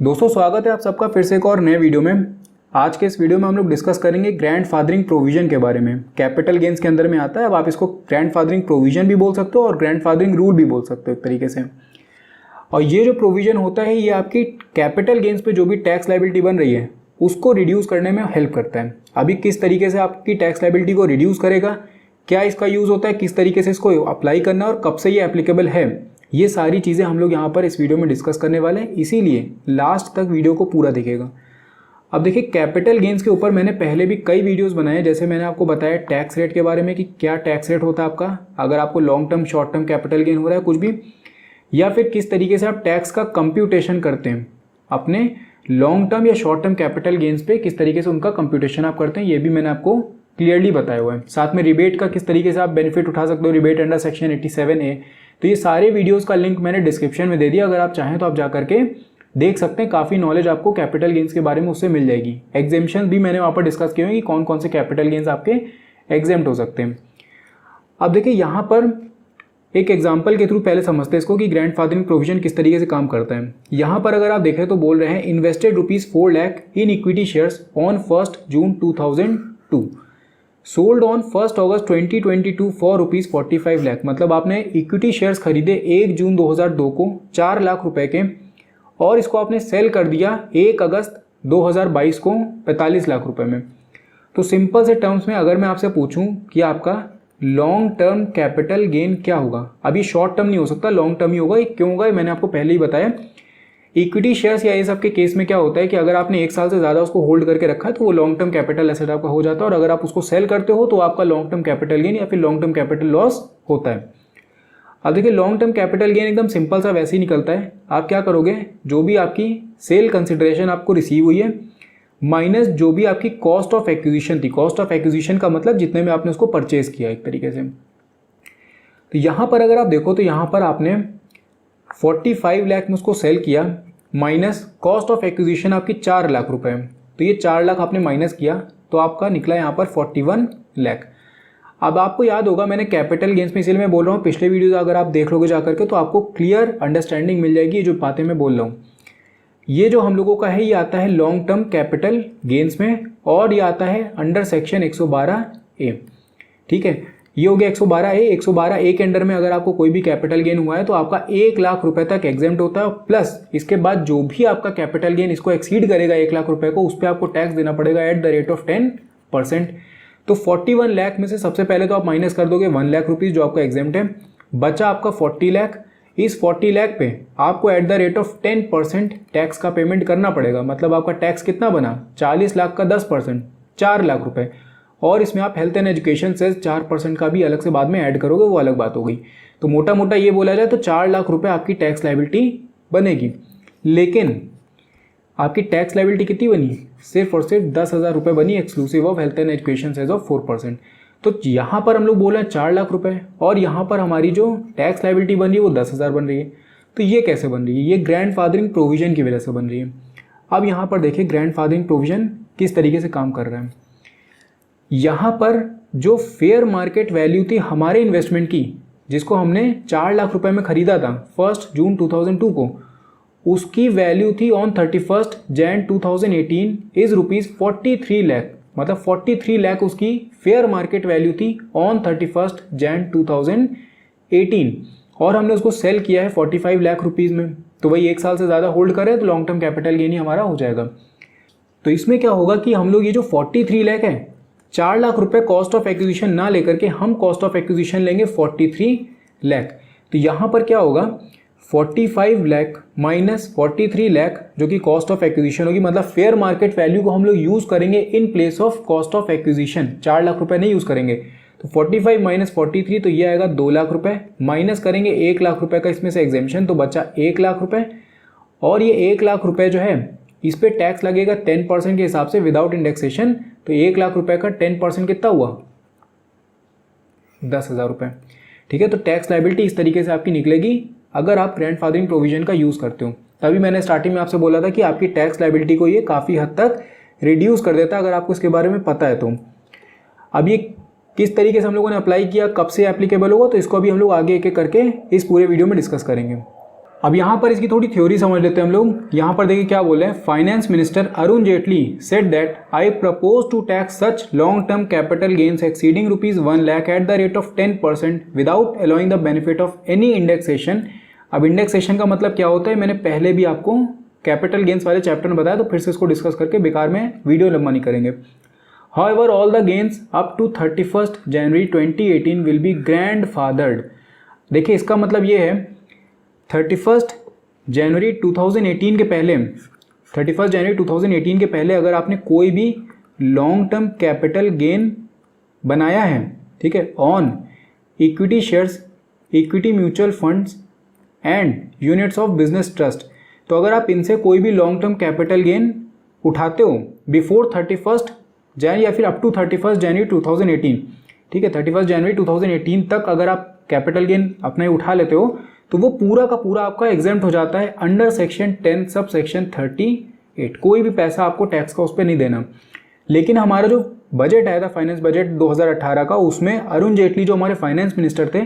दोस्तों स्वागत है आप सबका फिर से एक और नए वीडियो में। आज के इस वीडियो में हम लोग डिस्कस करेंगे ग्रैंड फादरिंग प्रोविजन के बारे में। कैपिटल गेन्स के अंदर में आता है। अब आप इसको ग्रैंड फादरिंग प्रोविजन भी बोल सकते हो और ग्रैंड फादरिंग रूल भी बोल सकते हो एक तरीके से। और ये जो प्रोविजन होता है ये आपकी कैपिटल गेन्स पे जो भी टैक्स लायबिलिटी बन रही है उसको रिड्यूस करने में हेल्प करता है। अभी किस तरीके से आपकी टैक्स लायबिलिटी को रिड्यूस करेगा, क्या इसका यूज़ होता है, किस तरीके से इसको अप्लाई करना और कब से ये एप्लीकेबल है, ये सारी चीज़ें हम लोग यहाँ पर इस वीडियो में डिस्कस करने वाले हैं। इसीलिए लास्ट तक वीडियो को पूरा देखिएगा। अब देखिए कैपिटल गेन्स के ऊपर मैंने पहले भी कई वीडियोस बनाए, जैसे मैंने आपको बताया टैक्स रेट के बारे में कि क्या टैक्स रेट होता है आपका अगर आपको long term short term capital gain हो रहा है कुछ भी, या फिर किस तरीके से आप टैक्स का कंप्यूटेशन करते हैं अपने लॉन्ग टर्म या शॉर्ट टर्म कैपिटल गेन्स पे, किस तरीके से उनका कंप्यूटेशन आप करते हैं ये भी मैंने आपको क्लियरली बताया हुआ है। साथ में रिबेट का किस तरीके से आप बेनिफिट उठा सकते हो, रिबेट अंडर सेक्शन 87A। तो ये सारे वीडियोस का लिंक मैंने डिस्क्रिप्शन में दे दिया, अगर आप चाहें तो आप जा करके देख सकते हैं। काफ़ी नॉलेज आपको कैपिटल गेन्स के बारे में उससे मिल जाएगी। एग्जेम्पशन भी मैंने वहाँ पर डिस्कस किए हैं कि कौन कौन से कैपिटल गेन्स आपके एग्जेम्प्ट हो सकते हैं। अब देखिए यहाँ पर एक एग्जाम्पल के थ्रू पहले समझते हैं इसको कि ग्रैंड फादरिंग प्रोविजन किस तरीके से काम करता है। यहाँ पर अगर आप देखें तो बोल रहे हैं invested ₹4 lakh in equity shares on 1 June 2002, sold on 1 August 2022 for ₹45 lakh. मतलब आपने इक्विटी शेयर्स खरीदे 1 जून 2002 को 4 लाख रुपए के और इसको आपने सेल कर दिया 1 अगस्त 2022 को 45 लाख रुपए में। तो सिंपल से टर्म्स में अगर मैं आपसे पूछूं कि आपका लॉन्ग टर्म कैपिटल गेन क्या होगा, अभी शॉर्ट टर्म नहीं हो सकता, लॉन्ग टर्म ही होगा। क्यों होगा मैंने आपको पहले ही बताया। इक्विटी शेयर्स या ये सब के केस में क्या होता है कि अगर आपने 1 साल से ज़्यादा उसको होल्ड करके रखा है तो वो लॉन्ग टर्म कैपिटल एसेट आपका हो जाता है, और अगर आप उसको सेल करते हो तो आपका लॉन्ग टर्म कैपिटल गेन या फिर लॉन्ग टर्म कैपिटल लॉस होता है। अब देखिए लॉन्ग टर्म कैपिटल गेन एकदम सिंपल सा वैसे ही निकलता है। आप क्या करोगे, जो भी आपकी सेल कंसिडरेशन आपको रिसीव हुई है माइनस जो भी आपकी कॉस्ट ऑफ एक्विजिशन थी। कॉस्ट ऑफ एक्विजिशन का मतलब जितने में आपने उसको परचेज किया एक तरीके से। तो यहाँ पर अगर आप देखो तो यहाँ पर आपने 45 लाख में उसको सेल किया माइनस कॉस्ट ऑफ एक्विजिशन आपकी 4 लाख रुपए। तो ये 4 लाख आपने माइनस किया तो आपका निकला यहाँ पर 41 लाख। अब आपको याद होगा मैंने कैपिटल गेन्स में इसलिए मैं बोल रहा हूँ, पिछले वीडियोस अगर आप देख लोगे जाकर के तो आपको क्लियर अंडरस्टैंडिंग मिल जाएगी। ये जो बातें मैं बोल रहा हूँ ये जो हम लोगों का है ये आता है लॉन्ग टर्म कैपिटल गेन्स में, और ये आता है अंडर सेक्शन 112A। ठीक है, ये हो गया 112A। 112A के अंडर में अगर आपको कोई भी कैपिटल गेन हुआ है तो आपका 1 लाख रुपए तक एग्जेम्प्ट होता है, प्लस इसके बाद जो भी आपका कैपिटल गेन इसको एक्सीड करेगा 1 लाख रुपए को, उस पर आपको टैक्स देना पड़ेगा एट द रेट ऑफ 10%। तो 41 लाख में से सबसे पहले तो आप माइनस कर दोगे 1 लाख रुपीज़ जो आपका एग्जेम्प्ट है, बचा आपका 40 लाख। इस 40 लाख पे आपको eight the rate of 10% tax का पेमेंट करना पड़ेगा। मतलब आपका टैक्स कितना बना, 40 लाख का 10% 4 लाख रुपए, और इसमें आप हेल्थ एंड एजुकेशन से 4% का भी अलग से बाद में ऐड करोगे, वो अलग बात हो गई। तो मोटा मोटा ये बोला जाए तो 4 लाख रुपए आपकी टैक्स लायबिलिटी बनेगी। लेकिन आपकी टैक्स लायबिलिटी कितनी बनी, सिर्फ और सिर्फ 10,000 रुपये बनी, exclusive of health and education sage of 4%। तो यहाँ पर हम लोग बोल रहे हैं 4 लाख रुपए और यहाँ पर हमारी जो टैक्स लायबिलिटी बन रही है वो 10,000 बन रही है। तो ये कैसे बन रही है, ये ग्रैंड फादरिंग प्रोविजन की वजह से बन रही है। अब यहाँ पर देखिए ग्रैंड फादरिंग प्रोविजन किस तरीके से काम कर रहा है। यहाँ पर जो फेयर मार्केट वैल्यू थी हमारे इन्वेस्टमेंट की, जिसको हमने 4 लाख रुपए में खरीदा था 1 जून 2002 को, उसकी वैल्यू थी ऑन 31 जैन 2018 इज ₹43 लाख। मतलब 43 लाख उसकी फेयर मार्केट वैल्यू थी ऑन 31 जैन 2018, और हमने उसको सेल किया है 45 लाख रुपीज़ में। तो वही 1 साल से ज़्यादा होल्ड करें तो लॉन्ग टर्म कैपिटल गेन ही हमारा हो जाएगा। तो इसमें क्या होगा कि हम लोग ये जो 43 लाख है, 4 लाख रुपए कॉस्ट ऑफ एक्विजिशन ना लेकर के हम कॉस्ट ऑफ एक्विजिशन लेंगे 43 लाख। तो यहाँ पर क्या होगा, 45 लाख माइनस 43 लाख जो कि कॉस्ट ऑफ एक्विजिशन होगी। मतलब फेयर मार्केट वैल्यू को हम लोग यूज़ करेंगे in place of cost of acquisition. 4 lakh रुपए नहीं यूज़ करेंगे। तो 45 माइनस 43 तो ये आएगा 2 लाख रुपए, माइनस करेंगे 1 लाख रुपए का इसमें से एग्जेम्पशन, तो बचा 1 लाख रुपए। और ये 1 लाख रुपए जो है इस पर टैक्स लगेगा 10% के हिसाब से विदाउट इंडेक्सेशन। तो 1 लाख रुपए का 10% कितना हुआ, 10,000 रुपये। ठीक है, तो टैक्स लायबिलिटी इस तरीके से आपकी निकलेगी अगर आप ग्रैंड फादरिंग प्रोविजन का यूज़ करते हो। तभी मैंने स्टार्टिंग में आपसे बोला था कि आपकी टैक्स लायबिलिटी को ये काफ़ी हद तक रिड्यूस कर देता है अगर आपको इसके बारे में पता है तो। अब ये किस तरीके से हम लोगों ने अप्लाई किया, कब से एप्लीकेबल होगा, तो इसको अभी हम लोग आगे एक एक करके इस पूरे वीडियो में डिस्कस करेंगे। अब यहाँ पर इसकी थोड़ी थ्योरी समझ लेते हैं हम लोग। यहाँ पर देखिए क्या बोले हैं, finance minister Arun Jaitley said that I propose to tax such long term capital gains exceeding ₹1 lakh at the rate of 10% without allowing the benefit of any indexation. अब इंडेक्सेशन का मतलब क्या होता है, मैंने पहले भी आपको कैपिटल गेन्स वाले चैप्टर में बताया, तो फिर से इसको डिस्कस करके बेकार में वीडियो लंबा नहीं करेंगे। However, all the gains up to 31st January 2018 will be grandfathered। देखिए इसका मतलब ये है 31 जनवरी 2018 के पहले 31 जनवरी 2018 के पहले अगर आपने कोई भी लॉन्ग टर्म कैपिटल गेन बनाया है, ठीक है, on equity shares, equity mutual funds and units of business trust, तो अगर आप इनसे कोई भी लॉन्ग टर्म कैपिटल गेन उठाते हो बिफोर 31 जनवरी या फिर अप टू 31 जनवरी 2018, ठीक है, 31 जनवरी 2018 तक अगर आप कैपिटल गेन अपने उठा लेते हो तो वो पूरा का पूरा आपका एग्जेम्प्ट हो जाता है अंडर सेक्शन 10 सब सेक्शन 38। कोई भी पैसा आपको टैक्स का उस पर नहीं देना। लेकिन हमारा जो बजट आया था फाइनेंस बजट 2018 का, उसमें अरुण जेटली जो हमारे फाइनेंस मिनिस्टर थे,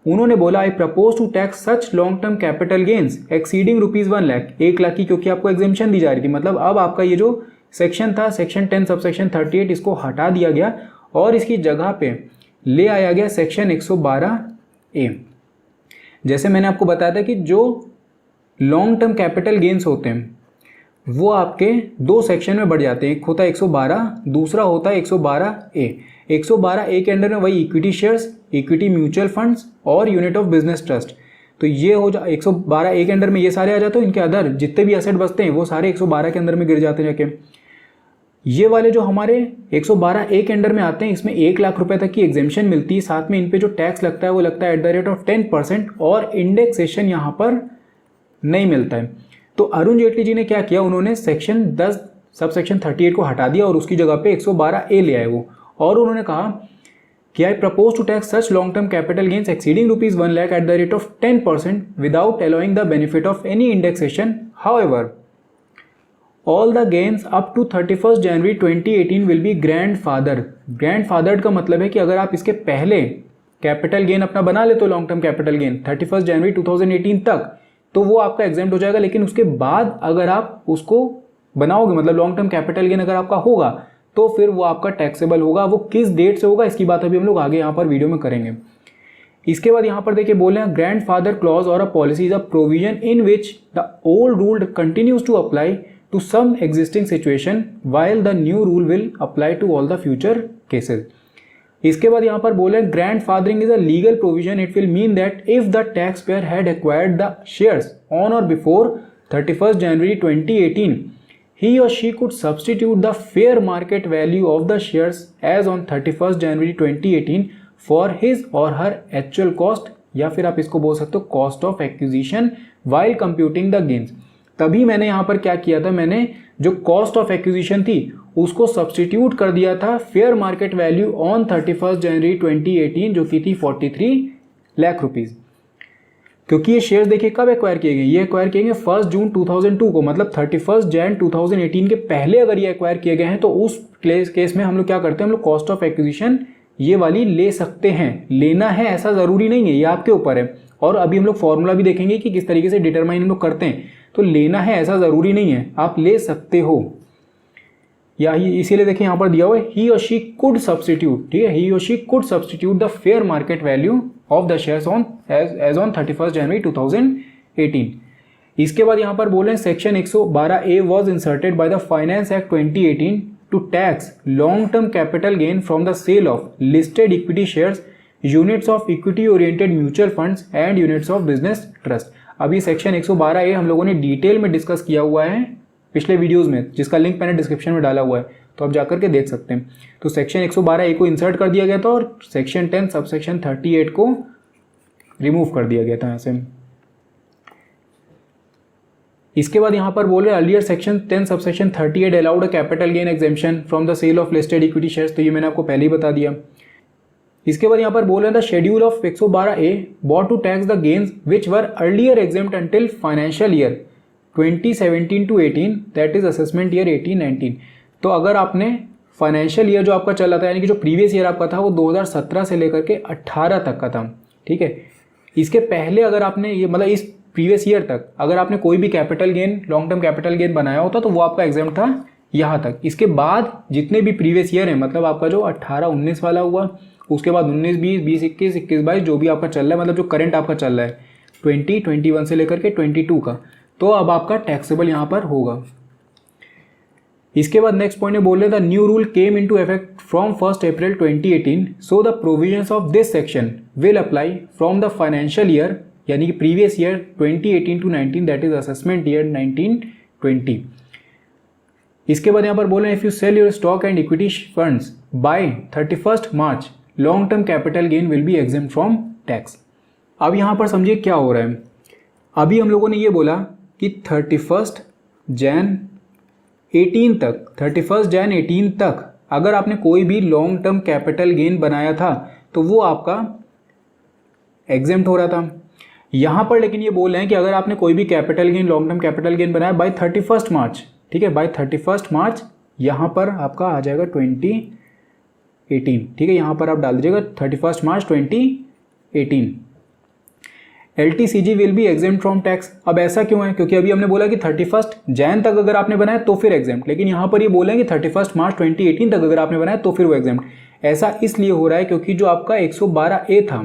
उन्होंने बोला I propose to tax such long term capital gains exceeding ₹1 lakh, 1 lakh की क्योंकि आपको एग्जेम्पशन दी जा रही थी। मतलब अब आपका ये जो सेक्शन था सेक्शन 10 सब सेक्शन 38 इसको हटा दिया गया और इसकी जगह पे ले आया गया सेक्शन 112A। जैसे मैंने आपको बताया था कि जो लॉन्ग टर्म कैपिटल गेन्स होते हैं वो आपके दो सेक्शन में बढ़ जाते हैं, एक होता है 112, दूसरा होता है 112A। 112A के अंडर में वही equity shares, equity mutual funds और यूनिट ऑफ बिजनेस ट्रस्ट, तो ये हो जा 112A के अंडर में ये सारे आ जाते हैं। इनके अदर जितने भी एसेट बचते हैं वो सारे 112 के अंदर में गिर जाते हैं जाके। ये वाले जो हमारे 112A के अंडर में आते हैं इसमें 1 लाख रुपए तक की एग्जेम्पशन मिलती है, साथ में इन पे जो टैक्स लगता है वो लगता है एट द रेट ऑफ 10% और इंडेक्सेशन यहाँ पर नहीं मिलता है। तो अरुण जेटली जी ने क्या किया, उन्होंने सेक्शन 10 सब सेक्शन 38 को हटा दिया और उसकी जगह पे 112A ले आए वो, और उन्होंने कहा कि I propose to tax such long term capital gains exceeding ₹1 lakh at the rate of 10% without allowing the benefit of any indexation. However all the gains up to 31st January 2018 will be grandfathered। grandfathered का मतलब है कि अगर आप इसके पहले capital gain अपना बना लेते हो long term capital gain 31 January 2018 तक, तो वो आपका एग्जेम्प्ट हो जाएगा। लेकिन उसके बाद अगर आप उसको बनाओगे, मतलब लॉन्ग टर्म कैपिटल गेन अगर आपका होगा, तो फिर वो आपका टैक्सेबल होगा। वो किस डेट से होगा इसकी बात अभी हम लोग आगे यहाँ पर वीडियो में करेंगे। इसके बाद यहाँ पर देखिए बोले हैं ग्रैंडफादर क्लॉज और a policy is a provision in which the old rule continues to apply to some existing situation while the new rule will apply to all the future cases। इसके बाद यहाँ पर बोले grandfathering is a legal provision। It will mean that if the taxpayer had acquired the shares on or before 31st January 2018, he or she could substitute the fair market value of the shares as on 31st January 2018 for his or her actual cost, या फिर आप इसको बोल सकते हो cost of acquisition while computing the gains। तभी मैंने यहाँ पर क्या किया था, मैंने जो कॉस्ट ऑफ एक्विजिशन थी उसको सब्सटीट्यूट कर दिया था fair market value on 31 January 2018 जो की थी 43 लाख रुपीज। क्योंकि ये शेयर देखिए कब एक्वायर किए गए, ये एक्वायर किए गए 1 जून 2002 को, मतलब 31 जैन 2018 के पहले अगर ये एक्वायर किए गए हैं तो उस केस में हम लोग क्या करते हैं, हम लोग कॉस्ट ऑफ एक्विजिशन ये वाली ले सकते हैं। लेना है ऐसा ज़रूरी नहीं है, ये आपके ऊपर है। और अभी हम लोग फॉर्मूला भी देखेंगे कि किस तरीके से डिटरमाइन हम लोग करते हैं। तो लेना है ऐसा ज़रूरी नहीं है, आप ले सकते हो। या इसीलिए देखिए यहाँ पर दिया हुआ है ही और शी कुड सब्सटीट्यूट, ठीक है, ही और she could substitute the fair market value of the shares on as on 31 January 2018। इसके बाद यहाँ पर बोले section 112A was inserted by the finance act 2018 to tax long term capital gain from the sale of listed equity shares, units of equity oriented mutual funds and units of business trust. अभी section 112A हम लोगों ने detail में discuss किया हुआ है पिछले videos में, जिसका लिंक मैंने डिस्क्रिप्शन में डाला हुआ है, तो आप जाकर के देख सकते हैं। तो सेक्शन 112A को इंसर्ट कर दिया गया था और सेक्शन 10 सब सेक्शन 38 को रिमूव कर दिया गया था यहाँ से। इसके बाद यहाँ पर बोले earlier section 10 sub section 38 allowed a capital gain exemption from the sale of listed equity shares, तो ये मैंने आपको पहले ही बता दिया। इसके बाद यहाँ पर बोल रहे हैं the schedule of 112A bought to tax the gains which were earlier exempt until financial year 2017 to 18, that is assessment year 18-19। तो अगर आपने फाइनेंशियल ईयर जो आपका चला था, यानी कि जो प्रीवियस ईयर आपका था वो 2017 से लेकर के 18 तक का था, ठीक है। इसके पहले अगर आपने ये मतलब इस प्रीवियस ईयर तक अगर आपने कोई भी capital gain, long term capital gain बनाया होता तो वो आपका एग्जाम था यहाँ तक। इसके बाद जितने भी प्रीवियस ईयर है, मतलब आपका जो 18-19 वाला हुआ, उसके बाद 19-20, 20-21, 21-22 जो भी आपका चल रहा है, मतलब जो करंट आपका चल रहा है 2021 से लेकर के 22 का, तो अब आपका टैक्सेबल यहाँ पर होगा। इसके बाद नेक्स्ट पॉइंट में बोल रहे the new rule came into effect from 1 April 2018, so the provisions of this section will apply from the financial year, यानी कि previous year 2018 to 19, that is assessment year 1920। इसके बाद यहाँ पर बोले if you sell your stock and equity funds by 31 March, long term capital gain will be exempt from tax. अब यहाँ पर समझिए क्या हो रहा है। अभी हम लोगों ने ये बोला कि 31 जैन 18 तक अगर आपने कोई भी लॉन्ग टर्म कैपिटल गेन बनाया था तो वो आपका एग्जेम्प्ट हो रहा था। यहाँ पर लेकिन ये बोल रहे हैं कि अगर आपने कोई भी capital gain, long term capital gain बनाया बाय 31 मार्च, ठीक है, बाय 31 मार्च यहाँ पर आपका आ जाएगा 2018, ठीक है, यहाँ पर आप डाल दीजिएगा 31 March 2018, LTCG will be exempt from tax. अब ऐसा क्यों है? क्योंकि अभी हमने बोला कि 31 जैन तक अगर आपने बनाया तो फिर एग्जेम्प्ट, लेकिन यहाँ पर ये बोल रहे हैं कि 31 मार्च 2018 तक अगर आपने बनाया तो फिर वो एग्जेम्प्ट। ऐसा इसलिए हो रहा है क्योंकि जो आपका 112A था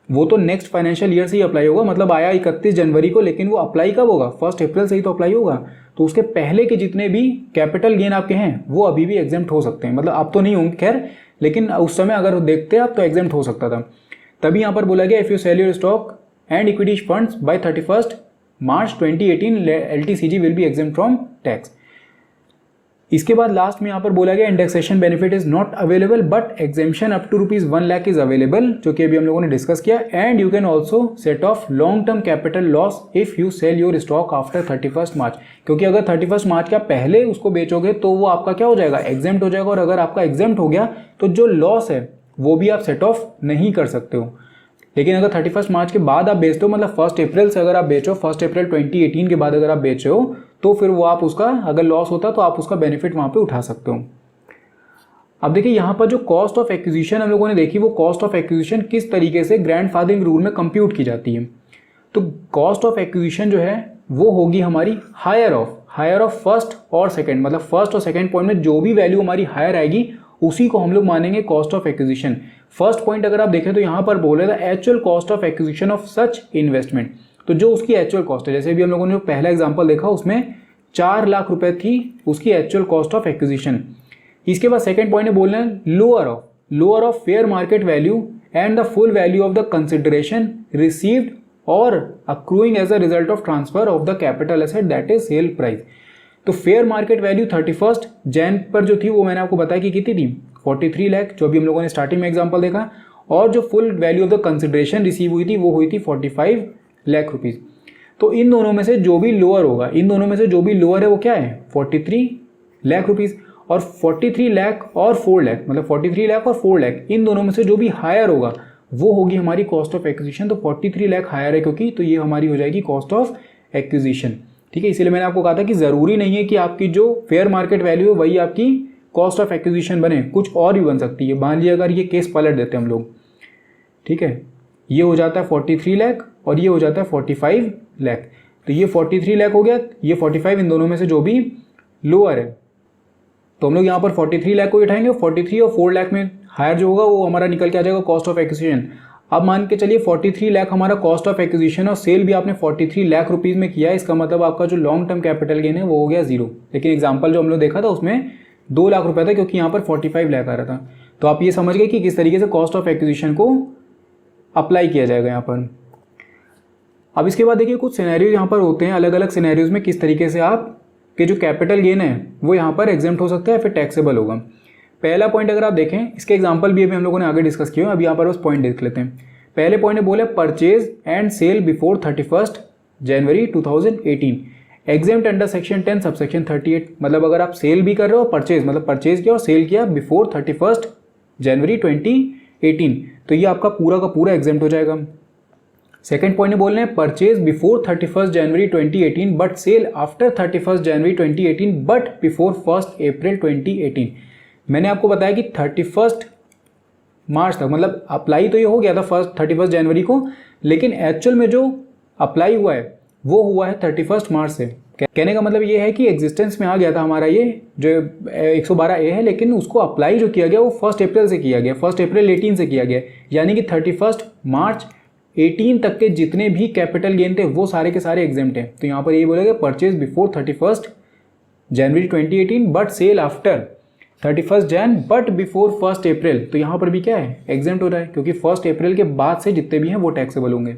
वो तो नेक्स्ट फाइनेंशियल ईयर से ही अप्लाई होगा, मतलब आया 31 जनवरी को, लेकिन वो अप्लाई कब होगा? 1 अप्रैल से ही तो अप्लाई होगा। तो उसके पहले के जितने भी कैपिटल गेन आपके हैं वो अभी भी एग्जेम्प्ट हो सकते हैं, मतलब अब तो नहीं होंगे खैर, लेकिन उस समय अगर देखते आप तो एग्जेम्प्ट हो सकता था। तभी यहाँ पर बोला गया if you sell your stock and equity funds by 31 March 2018, LTCG will be exempt from tax. इसके बाद लास्ट में यहाँ पर बोला गया indexation benefit is not available but exemption up to ₹1 lakh is available, जो कि अभी हम लोगों ने डिस्कस किया। And you can also set off long term capital loss if you sell your stock after 31 March, क्योंकि अगर 31 मार्च का पहले उसको बेचोगे तो वो आपका क्या हो जाएगा? एग्जेम्प्ट हो जाएगा। और अगर आपका एग्जेम्प्ट हो गया तो जो लॉस है वो भी आप सेट ऑफ नहीं कर सकते हो। लेकिन अगर 31 मार्च के बाद आप बेचते हो, मतलब 1 अप्रैल से अगर आप बेचो, 1 अप्रैल 2018 के बाद अगर आप बेचे हो तो फिर वो आप उसका अगर लॉस होता तो आप उसका बेनिफिट वहाँ पे उठा सकते हो। अब देखिए यहाँ पर जो कॉस्ट ऑफ एक्विजिशन हम लोगों ने देखी, वो कॉस्ट ऑफ एक्विजिशन किस तरीके से ग्रैंडफादरिंग रूल में कंप्यूट की जाती है। तो कॉस्ट ऑफ एक्विजिशन जो है वो होगी हमारी हायर ऑफ फर्स्ट और सेकेंड, मतलब फर्स्ट और सेकेंड पॉइंट में जो भी वैल्यू हमारी हायर आएगी उसी को हम लोग मानेंगे cost of acquisition. First point अगर आप देखें तो यहाँ पर बोले था actual cost of acquisition of such investment, तो जो उसकी एक्चुअल कॉस्ट है, जैसे भी हम लोगों ने पहला एग्जांपल देखा उसमें 4 लाख रुपए थी उसकी एक्चुअल कॉस्ट ऑफ एक्विजिशन। इसके बाद सेकंड पॉइंट में बोल रहे हैं lower of fair market value and the full value of the consideration received और accruing as a result of transfer of the capital asset that is sale price. तो fair market value 31 Jan पर जो थी वो मैंने आपको बताया कि कितनी थी 43 लाख, जो अभी हम लोगों ने स्टार्टिंग में एग्जांपल देखा, और जो full value of the consideration receive हुई थी वो हुई थी 45 लाख रुपीज। तो इन दोनों में से जो भी लोअर होगा, इन दोनों में से जो भी लोअर है वो क्या है 43 लाख रुपीज, और 43 लाख और 4 लाख, मतलब 43 लाख और 4 लाख, इन दोनों में से जो भी हायर होगा वो होगी हमारी कॉस्ट ऑफ एक्विजिशन। तो 43 लाख हायर है क्योंकि, तो ये हमारी हो जाएगी कॉस्ट ऑफ एक्विजिशन। ठीक है, इसीलिए मैंने आपको कहा था कि जरूरी नहीं है कि आपकी जो फेयर मार्केट वैल्यू है वही आपकी कॉस्ट ऑफ एक्विजिशन बने, कुछ और भी बन सकती है। मान लीजिए अगर ये केस पलट देते हैं हम लोग, ठीक है, ये हो जाता है 43 लाख और ये हो जाता है 45 लाख, तो ये 43 लाख हो गया, ये 45, इन दोनों में से जो भी लोअर है तो हम लोग यहाँ पर 43 लाख को उठाएंगे, 43 और 4 लाख में हायर जो होगा वो हमारा निकल के आ जाएगा कॉस्ट ऑफ एक्विजिशन। अब मान के चलिए 43 लाख हमारा कॉस्ट ऑफ एक्विजिशन और सेल भी आपने 43 लाख रुपीज़ में किया, इसका मतलब आपका जो लॉन्ग टर्म कैपिटल गेन है वो हो गया 0। लेकिन एग्जाम्पल जो हम लोग देखा था उसमें 2 लाख रुपये था क्योंकि यहाँ पर 45 लाख आ रहा था। तो आप ये समझ गए कि किस तरीके से कॉस्ट ऑफ एक्विजिशन को अप्लाई किया जाएगा यहाँ पर। अब इसके बाद देखिए कुछ सिनेरियो यहाँ पर होते हैं, अलग अलग सिनेरियोज में किस तरीके से आप के जो कैपिटल गेन है वो यहाँ पर एग्जेम्प्ट हो सकता है फिर टैक्सेबल होगा। पहला पॉइंट अगर आप देखें, इसके एग्जांपल भी अभी हम लोगों ने आगे डिस्कस किया, अभी यहाँ पर बस पॉइंट देख लेते हैं। पहले पॉइंट में बोले purchase and sale before 31 January 2018 exempt under section 10 subsection 38, मतलब अगर आप सेल भी कर रहे हो, परचेज मतलब परचेज किया और सेल किया बिफोर 31 जनवरी 2018 तो ये आपका पूरा का पूरा एग्जेम्प्ट हो जाएगा। सेकेंड पॉइंट में बोल रहे हैं purchase before 31 January 2018 but sale after 31 January 2018 but before 1 April 2018। मैंने आपको बताया कि 31 मार्च तक, मतलब अप्लाई तो ये हो गया था 31 जनवरी को, लेकिन एक्चुअल में जो अप्लाई हुआ है वो हुआ है 31 मार्च से। कहने का मतलब ये है कि एग्जिस्टेंस में आ गया था हमारा ये जो 112A है, लेकिन उसको अप्लाई जो किया गया वो 1 अप्रैल से किया गया, 1 अप्रैल 18 से किया गया, यानी कि 31 मार्च 18 तक के जितने भी कैपिटल गेन थे वो सारे के सारे एग्जेम्प्ट हैं। तो यहाँ पर ये बोलेगा purchase before 31 January 2018 but sale after 31 Jan but before 1 April. तो यहाँ पर भी क्या है, एग्जेम्प्ट हो रहा है, क्योंकि 1 अप्रैल के बाद से जितने भी हैं वो टैक्सेबल होंगे।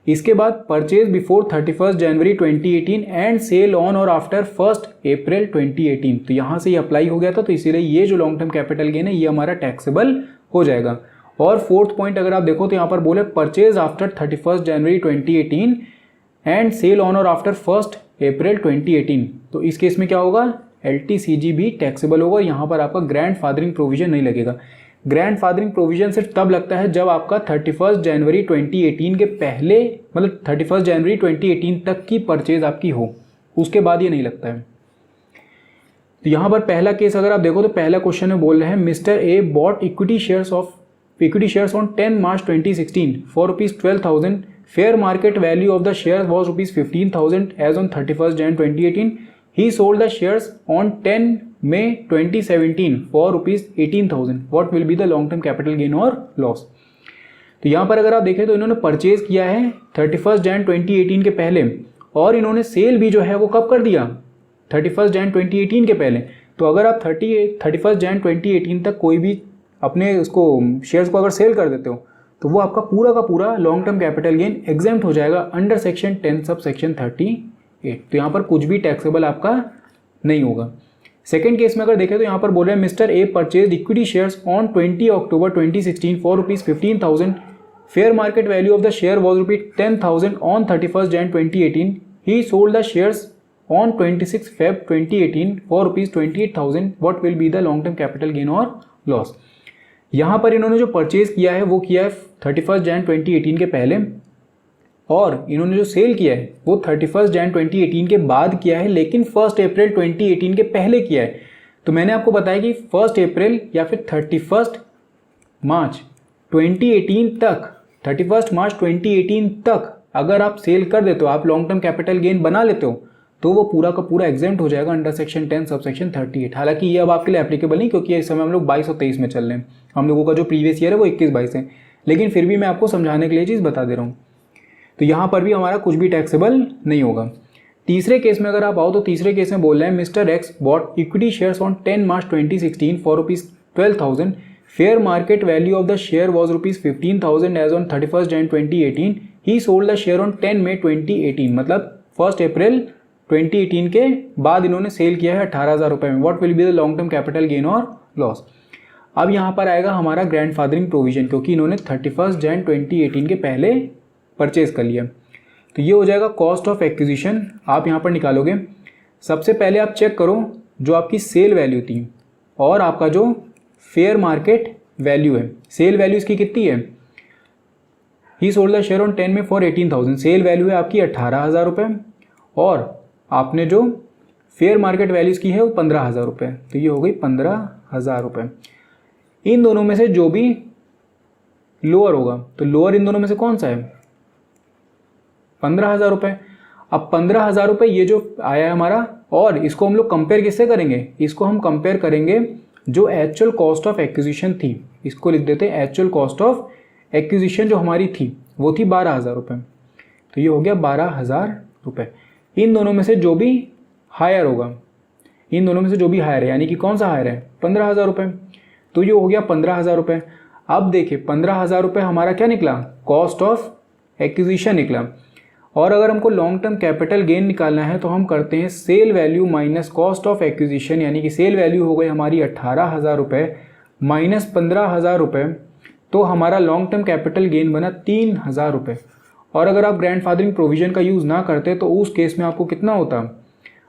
इसके बाद purchase before 31 January 2018 and sale on और आफ्टर 1 अप्रैल 2018। तो यहाँ से ये अप्लाई हो गया था, तो इसीलिए ये जो लॉन्ग टर्म कैपिटल गेन है ये हमारा टैक्सेबल हो जाएगा। और फोर्थ पॉइंट अगर आप देखो तो यहाँ पर बोले purchase after 31 January 2018 and sale on और आफ्टर 1 अप्रैल 2018। तो इस केस में क्या होगा, LTCG भी टैक्सेबल होगा। यहाँ पर आपका ग्रैंड फादरिंग प्रोविजन नहीं लगेगा। ग्रैंड फादरिंग प्रोविजन सिर्फ तब लगता है जब आपका 31 जनवरी 2018 के पहले, मतलब 31 जनवरी 2018 तक की परचेज आपकी हो, उसके बाद ये नहीं लगता है। तो यहाँ पर पहला केस अगर आप देखो तो पहला क्वेश्चन में बोल रहे हैं mister A bought equity shares on 10 March 2016 for ₹12,000। Fair market value of the share was ₹15,000 as on 31 Jan 2018। He sold the shares on 10 May 2017 for ₹18,000। What will be the long term capital gain or loss. तो यहाँ पर अगर आप देखें तो इन्होंने purchase किया है 31 जैन 2018 के पहले, और इन्होंने सेल भी जो है वो कब कर दिया, 31 जैन 2018 के पहले। तो अगर आप 31 जैन 2018 तक कोई भी अपने उसको शेयर्स को अगर सेल कर देते हो तो वो आपका पूरा का पूरा long term capital gain exempt हो जाएगा अंडर सेक्शन 10 सब सेक्शन 38। तो यहाँ पर कुछ भी टैक्सेबल आपका नहीं होगा। सेकेंड केस में अगर देखें तो यहाँ पर बोल रहे हैं mister A purchase equity shares on 20 October 2016 for ₹15,000। Fair market value of the share was ₹10,000 on 31 Jan 2018। He sold the shares on 26 Feb 2018 for ₹28,000। What will be the long term capital gain or loss. यहाँ पर इन्होंने जो purchase किया है वो किया है 31 Jan 2018 के पहले, और इन्होंने जो सेल किया है वो 31 जैन 2018 के बाद किया है, लेकिन 1 अप्रैल 2018 के पहले किया है। तो मैंने आपको बताया कि 1 अप्रैल या फिर 31 मार्च 2018 तक, 31 मार्च 2018 तक अगर आप सेल कर देते हो, आप लॉन्ग टर्म कैपिटल गेन बना लेते हो, तो वो पूरा का पूरा एग्जेम्प्ट हो जाएगा अंडर सेक्शन 10 सब सेक्शन 38। हालांकि ये अब आपके लिए एप्लीकेबल नहीं, क्योंकि इस समय हम लोग 22 और 23 में चल रहे हैं, हम लोगों का जो प्रीवियस ईयर है वो 21-22 है, लेकिन फिर भी मैं आपको समझाने के लिए चीज़ बता दे रहा हूँ। तो यहाँ पर भी हमारा कुछ भी टैक्सेबल नहीं होगा। तीसरे केस में अगर आप आओ तो तीसरे केस में बोल रहे हैं mister X bought equity shares on 10 March 2016 for ₹12,000। Fair market value of the share was ₹15,000 as on 31 Jan 2018। He sold the share on 10 May 2018। मतलब 1 अप्रैल 2018 के बाद इन्होंने सेल किया है 18,000 रुपये में। What will be the long term capital gain or loss. अब यहाँ पर आएगा हमारा ग्रैंड फादरिंग प्रोविजन, क्योंकि इन्होंने 31 जैन 2018 के पहले परचेज कर लिया। तो ये हो जाएगा कॉस्ट ऑफ एक्विजिशन। आप यहाँ पर निकालोगे, सबसे पहले आप चेक करो जो आपकी सेल वैल्यू थी और आपका जो फेयर मार्केट वैल्यू है। सेल वैल्यू इसकी कितनी है, ही सोल्ड द शेयर ऑन 10 में फॉर 18,000। सेल वैल्यू है आपकी 18,000 रुपये, और आपने जो फेयर मार्केट वैल्यूज़ की है वो 15,000 रुपये। तो ये हो गई 15,000 रुपये। इन दोनों में से जो भी लोअर होगा, तो लोअर इन दोनों में से कौन सा है, 15,000 रुपये। अब 15,000 रुपये ये जो आया है हमारा, और इसको हम लोग कंपेयर किससे करेंगे, इसको हम कंपेयर करेंगे जो एक्चुअल कॉस्ट ऑफ एक्विजिशन थी। इसको लिख देते हैं एक्चुअल कॉस्ट ऑफ एक्विजिशन जो हमारी थी वो थी 12,000 रुपये। तो ये हो गया 12,000 रुपये। इन दोनों में से जो भी हायर होगा, इन दोनों में से जो भी हायर है, यानी कि कौन सा हायर है, 15,000 रुपये। तो ये हो गया 15,000 रुपये। अब देखिए 15,000 रुपये हमारा क्या निकला, कॉस्ट ऑफ एक्विजिशन निकला। और अगर हमको लॉन्ग टर्म कैपिटल गेन निकालना है तो हम करते हैं sale value minus cost of acquisition, यानी कि सेल वैल्यू हो गई हमारी 18,000 रुपये माइनस 15,000 रुपये, तो हमारा लॉन्ग टर्म कैपिटल गेन बना 3,000 रुपये। और अगर आप ग्रैंड फादरिंग प्रोविजन का यूज़ ना करते तो उस केस में आपको कितना होता,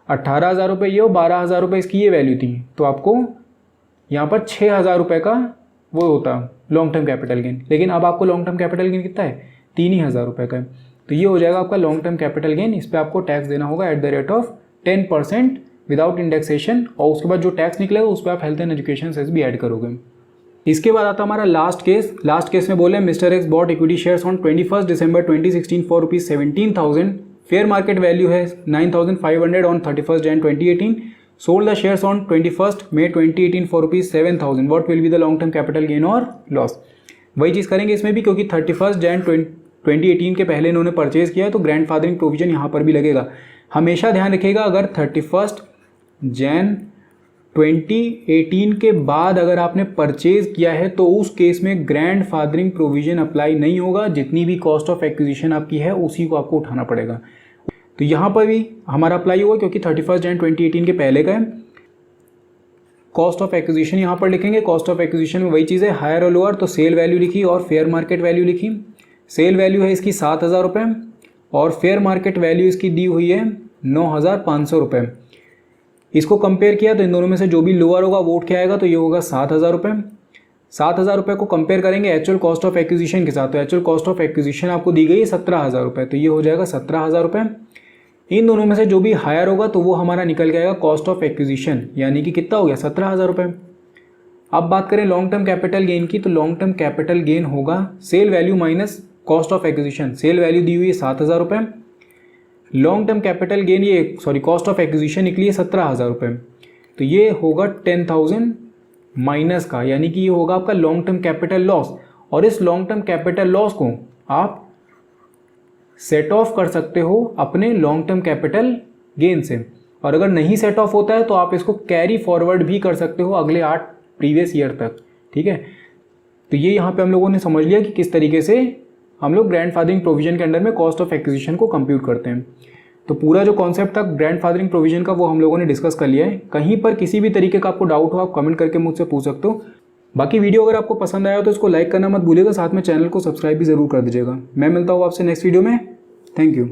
18,000 रुपये ये, 12,000 रुपये इसकी ये वैल्यू थी, तो आपको यहाँ पर 6,000 रुपये का वो होता लॉन्ग टर्म कैपिटल गेन। लेकिन अब आपको लॉन्ग टर्म कैपिटल गेन कितना है, 3,000 रुपये का है। तो ये हो जाएगा आपका लॉन्ग टर्म कैपिटल गेन। इस पर आपको टैक्स देना होगा at the rate of 10% without indexation, और उसके बाद जो टैक्स निकलेगा उस पर आप हेल्थ एंड एजुकेशन सेस भी ऐड करोगे। इसके बाद आता हमारा लास्ट केस में बोले mister X bought equity shares on 21 December 2016 for ₹17,000, fair market value है 9,500 on 31 Jan 2018, sold the shares on 21 May 2018 for ₹7,000, what will be the long term capital gain or loss. वही चीज़ करेंगे इसमें भी, क्योंकि 31 Jan 2018 के पहले इन्होंने परचेज किया है तो ग्रैंडफादरिंग प्रोविजन यहाँ पर भी लगेगा। हमेशा ध्यान रखिएगा, अगर 31 Jan 2018 के बाद अगर आपने परचेज किया है तो उस केस में ग्रैंडफादरिंग प्रोविजन अप्लाई नहीं होगा, जितनी भी कॉस्ट ऑफ एक्विजिशन आपकी है उसी को आपको उठाना पड़ेगा। तो यहाँ पर भी हमारा अप्लाई होगा क्योंकि 31 Jan 2018 के पहले का है। कॉस्ट ऑफ एक्विजिशन यहाँ पर लिखेंगे, कॉस्ट ऑफ एक्विजिशन में वही चीज़ है, हायर और लोअर, तो सेल वैल्यू लिखी और फेयर मार्केट वैल्यू लिखी। सेल वैल्यू है इसकी 7,000 रुपये और फेयर मार्केट वैल्यू इसकी दी हुई है 9,500 रुपये। इसको कंपेयर किया तो इन दोनों में से जो भी लोअर होगा वो उठ के आएगा, तो ये होगा 7,000 रुपये। 7,000 रुपये को कंपेयर करेंगे एक्चुअल कॉस्ट ऑफ एक्विजिशन के साथ, तो एक्चुअल कॉस्ट ऑफ एक्विजिशन आपको दी गई है 17,000 रुपये, तो ये हो जाएगा 17,000 रुपये। इन दोनों में से जो भी हायर होगा तो वो हमारा निकल के आएगा कॉस्ट ऑफ एक्विजिशन, यानी कि कितना हो गया 17,000 रुपये। अब बात करें लॉन्ग टर्म कैपिटल गेन की, तो लॉन्ग टर्म कैपिटल गेन होगा sale value minus cost of acquisition. Sale value दी हुई है 7,000 रुपये, long term capital gain cost of acquisition निकली है 17,000 रुपये, तो ये होगा 10,000 माइनस का, यानी कि ये होगा आपका लॉन्ग टर्म कैपिटल लॉस। और इस लॉन्ग टर्म कैपिटल लॉस को आप सेट ऑफ कर सकते हो अपने लॉन्ग टर्म कैपिटल गेन से, और अगर नहीं सेट ऑफ होता है तो आप इसको कैरी फॉरवर्ड भी कर सकते हो अगले 8 प्रीवियस ईयर तक। ठीक है, तो ये यहाँ पे हम लोगों ने समझ लिया कि किस तरीके से हम लोग ग्रैंडफादरिंग प्रोविजन के अंडर में कॉस्ट ऑफ एक्विजिशन को कंप्यूट करते हैं। तो पूरा जो कॉन्सेप्ट था ग्रैंडफादरिंग प्रोविजन का वो हम लोगों ने डिस्कस कर लिया है। कहीं पर किसी भी तरीके का आपको डाउट हो आप कमेंट करके मुझसे पूछ सकते हो। बाकी वीडियो अगर आपको पसंद आया हो तो इसको लाइक करना मत भूलिएगा, साथ में चैनल को सब्सक्राइब भी जरूर कर दीजिएगा। मैं मिलता हूँ आपसे नेक्स्ट वीडियो में। Thank you.